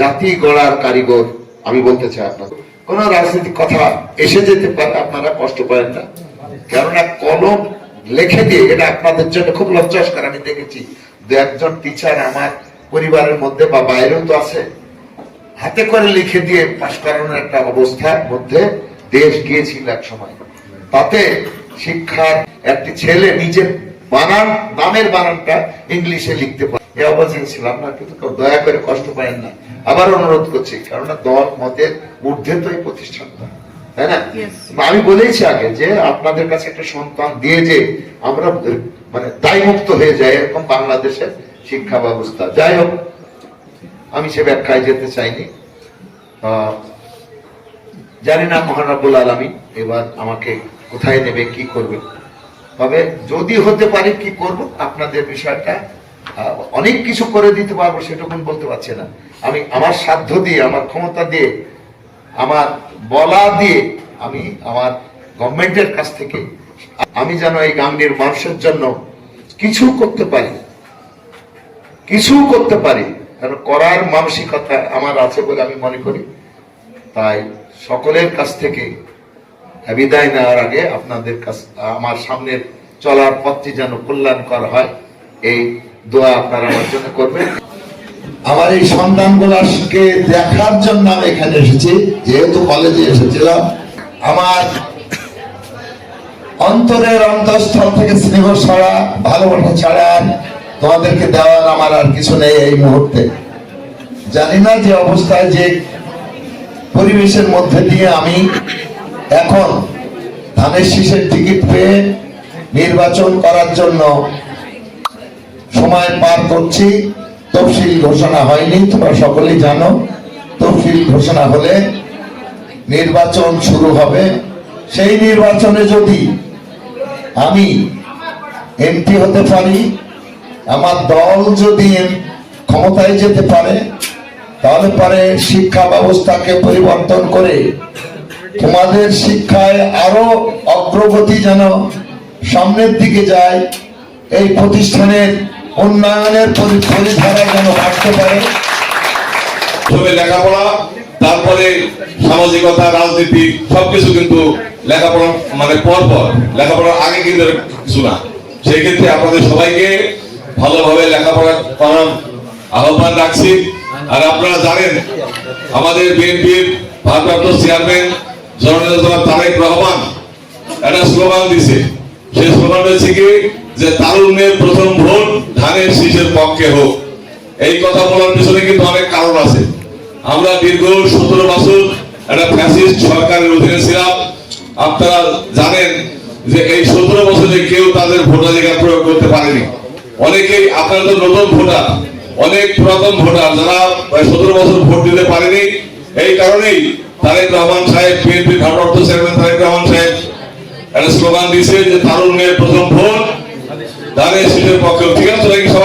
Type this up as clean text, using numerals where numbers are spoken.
জাতি গড়ার কারিগর আমি বলতে চাই। আপনার কোন রাজনৈতিক কথা এসে যেতে পারে, আপনারা কষ্ট পাবেন না, কেননা কলম লেখে দিয়ে এটা আপনাদের জন্য খুব লজ্জাস্কর। আমি দেখেছি দু একজন টিচার আমার পরিবারের মধ্যে বা বাইরেও তো আছে, হাতে করে লিখে দিয়ে পাশ করানোর একটা অবস্থার মধ্যে দেশ গিয়েছিল এক সময়। তাতে শিক্ষার একটি ছেলে নিজের বানান, নামের বানানটা ইংলিশে লিখতে পারে, এই অবস্থায় ছিল। আপনার কিন্তু দয়া করে কষ্ট পাবেন না, আবার অনুরোধ করছি, কেননা দল মতের ঊর্ধ্বে তো এই প্রতিষ্ঠানটা, তাই না? আমি বলেইছি আগে যে আপনাদের কাছে একটা সন্তান দিয়ে যে আমরা মানে দায়মুক্ত হয়ে যাই, এরকম বাংলাদেশের শিক্ষা ব্যবস্থা। যাই হোক, আমি সে ব্যাখ্যায় যেতে চাইনি। জানি না মহান রব্বুল আলামিন এবার আমাকে কোথায় নেবে, কি করবে। তবে যদি হতে পারে কি করব, আপনাদের বিষয়টা অনেক কিছু করে দিতে পারবো সেটুকুন বলতে পারছি না। আমি আমার সাধ্য দিয়ে, আমার ক্ষমতা দিয়ে, আমার বলা দিয়ে আমি আমার গভর্নমেন্টের কাছ থেকে আমি যেন এই গাঙ্গের মানুষের জন্য কিছু করতে পারি, কারণ করার মানসিকতা আমার আছে বলে আমি মনে করি। তাই সকলের কাছ থেকে বিদায় নেওয়ার আগে আপনাদের কাছে আমার সামনের চলার পথটি যেন কল্যাণকর হয়, এই দোয়া আপনারা আমার জন্য করবেন। আমার এই সন্তানগুলোকে দেখার জন্য আমি এখানে এসেছি, যেহেতু কলেজে এসেছিলাম। আমার অন্তরের অন্তঃস্থল থেকে স্নেহ ছাড়া, ভালোবাসা ছাড়া তোমাদেরকে দেওয়ার আমার আর কিছু নেই এই মুহূর্তে। জানি না যে অবস্থায়, যে পরিবেশের মধ্যে দিয়ে আমি এখন ধানের শীষের টিকিট পেয়ে নির্বাচন করার জন্য সময় পার করছি। তফসিল ঘোষণা হয়নি, তোমরা সকলেই জানো। তফসিল ঘোষণা হলে নির্বাচন শুরু হবে। সেই নির্বাচনে যদি আমি এমপি হতে পারি, আমার দল যদি ক্ষমতায় যেতে পারে, তাহলে পরে শিক্ষা ব্যবস্থাকে পরিবর্তন করে তোমাদের শিক্ষায় আরো অগ্রগতি যেন সামনের দিকে যায়, এই প্রতিষ্ঠানের উন্নয়নের পরিধারা যেন বাড়তে পারে। তবে লেখাপড়া, তারপরে সামাজিকতা, রাজনীতি সবকিছু কিন্তু লেখাপড়া মানে পরপর, লেখাপড়ার আগে কিন্তু কিছু না। সেই ক্ষেত্রে আপনাদের সবাইকে ভালোভাবে লেখাপড়া করার আহ্বান রাখছি। আর আপনারা জানেন আমাদের বিএনপির ভারপ্রাপ্ত চেয়ারম্যান জননেতা তারেক রহমান একটা স্লোগান দিছে। সেই স্লোগান হচ্ছে কি, যে তারুণ্যের প্রথম ভোট ধানের শীষের পক্ষে হোক। এই কথা বলার পিছনে কিন্তু অনেক কারণ আছে। আমরা দীর্ঘ 17 বছর একটা ফ্যাসিস্ট সরকারের অধীনে ছিলাম। আপনারা জানেন যে এই 17 বছরে কেউ তাদের ভোটাধিকার প্রয়োগ করতে পারেনি। অনেকেই, আপনারা তো নতুন ভোটার, অনেক পুরাতন ভোটার যারা 17 বছর ভোট দিতে পারেনি। এই কারণেই তারেক রহমান সাহেব, বিএনপির ভারপ্রাপ্ত চেয়ারম্যান তারেক রহমান সাহেব একটা স্লোগান দিয়েছে যে তারুণ্যের প্রথম ভোট ধানের শীষের পক্ষে। ঠিক আছে সবাই?